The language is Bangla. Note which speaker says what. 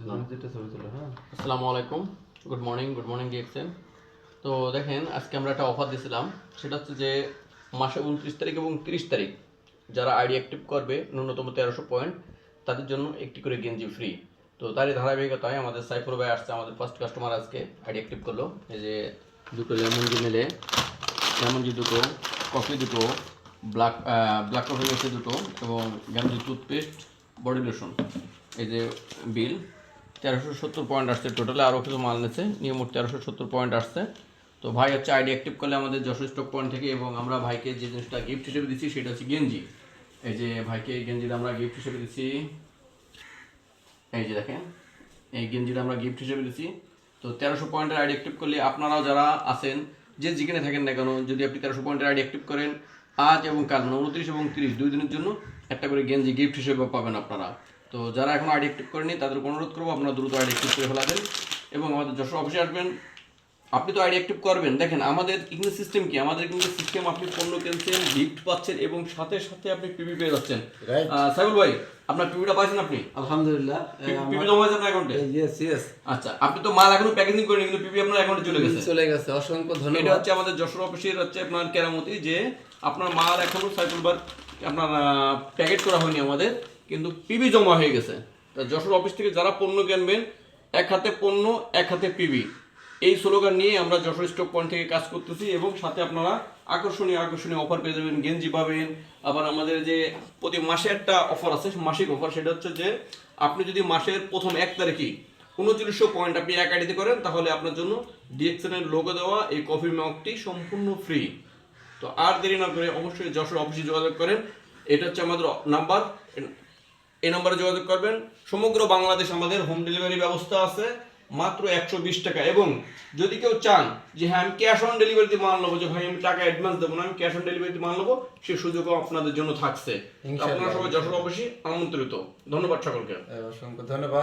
Speaker 1: আসসালামু আলাইকুম, গুড মর্নিং ডিএক্সএন। তো দেখেন, আজকে আমরা একটা অফার দিয়েছিলাম, সেটা হচ্ছে যে মাসে 29 তারিখ এবং 30 তারিখ যারা আইডি অ্যাক্টিভ করবে ন্যূনতম 1300 পয়েন্ট, তাদের জন্য একটি করে গেঞ্জি ফ্রি। তো তারই ধারাবাহিকতায় আমাদের সাইফুর ভাই আসছে, আমাদের ফার্স্ট কাস্টমার আজকে আইডি অ্যাক্টিভ করলো। এই যে দুটো লেমনজি মেলে, লেমনজি দুটো, কফি দুটো, ব্ল্যাক কফি মেসে দুটো, এবং গেঞ্জি টুথপেস্ট, বডি লোশন। এই যে বিল 1370 পয়েন্ট আসছে টোটালে, আরও কিছু মাল নিয়েছে, নিয়ে মোট 1370 পয়েন্ট আসছে। তো ভাই হচ্ছে আইডি অ্যাক্টিভ করলে আমাদের যশোর স্টক পয়েন্ট থেকে, এবং আমরা ভাইকে যে জিনিসটা গিফট হিসেবে দিচ্ছি সেটা হচ্ছে গেঞ্জি। এই যে ভাইকে এই গেঞ্জিটা আমরা গিফট হিসেবে দিচ্ছি, এই যে দেখেন এই গেঞ্জিটা আমরা গিফট হিসেবে দিচ্ছি। তো 1300 পয়েন্টের আইডি অ্যাক্টিভ করলে আপনারাও যারা আছেন, যে যেখানে থাকেন না কেন, যদি আপনি 1300 পয়েন্টের আইডি অ্যাক্টিভ করেন, আজ এবং কাল 29 এবং 30 দুই দিনের জন্য একটা করে গেঞ্জি গিফট হিসেবে পাবেন আপনারা। তো যারা এখন আইডি অ্যাক্টিভ করেনি তাদের অনুরোধ করবো আপনারা দ্রুত আইডি অ্যাক্টিভ করে ফেলাবেন এবং আমাদের যশোর অফিসে আসবেন। আপনি তো আইডি অ্যাক্টিভ করবেন, দেখেন আমাদের কিন্তু সিস্টেম কি, আমাদের কিন্তু সিস্টেম আপনি পণ্য কিনছেন, গিফট পাচ্ছেন এবং সাথে সাথে আপনি পিবি পেয়ে যাচ্ছেন। সাইবুল ভাই, আপনার পিবিটা পাইছেন আপনি?
Speaker 2: আলহামদুলিল্লাহ,
Speaker 1: পিবি জমা হয়েছে আপনার অ্যাকাউন্টে?
Speaker 2: ইয়েস।
Speaker 1: আচ্ছা, আপনি তো মাল এখনো প্যাকেজিং করেনি কিন্তু পিবি আপনার অ্যাকাউন্টে চলে গেছে।
Speaker 2: অসংখ্য
Speaker 1: এটা
Speaker 2: ধন্যবাদ।
Speaker 1: হচ্ছে আমাদের যশোর অফিসের হচ্ছে আপনার কেরামতি, যে আপনার মাল এখনো সাইফুল ভাই আপনার প্যাকেট করা হয়নি আমাদের, কিন্তু পিবি জমা হয়ে গেছে। তা যশোর অফিস থেকে যারা পণ্য কিনবেন, এক হাতে পণ্য এক হাতে পিবি, এই স্লোগান নিয়ে আমরা যশোর স্টক পয়েন্ট থেকে কাজ করতেছি। এবং সাথে আপনারা আকর্ষণীয় অফার পেয়ে যাবেন, গেঞ্জি পাবেন। আবার আমাদের যে প্রতি মাসে একটা অফার আছে, মাসিক অফার, সেটা হচ্ছে যে আপনি যদি মাসের প্রথম 1 তারিখে 2900 পয়েন্ট আপনি এক আইডিতে করেন, তাহলে আপনার জন্য ডিএক্সএন এর লোগো দেওয়া এই কফি মগটি সম্পূর্ণ ফ্রি। তো আর দেরি না করে অবশ্যই যশোর অফিসে যোগাযোগ করেন। এটা হচ্ছে আমাদের নাম্বার, এই নম্বরে যোগাযোগ করবেন। সমগ্র বাংলাদেশ আমাদের হোম ডেলিভারি ব্যবস্থা আছে, মাত্র 120 টাকা। এবং যদি কেউ চান যে হ্যাঁ আমি ক্যাশ অন ডেলিভারিতে মাল নেবো, যে ভাই আমি টাকা অ্যাডভান্স দেবো না, আমি ক্যাশ অন ডেলিভারিতে মাল নেবো, সে সুযোগও আপনাদের জন্য থাকছে। আপনারা সবাই যশোর অফিসে আমন্ত্রিত। ধন্যবাদ সকলকে,
Speaker 2: অসংখ্য ধন্যবাদ।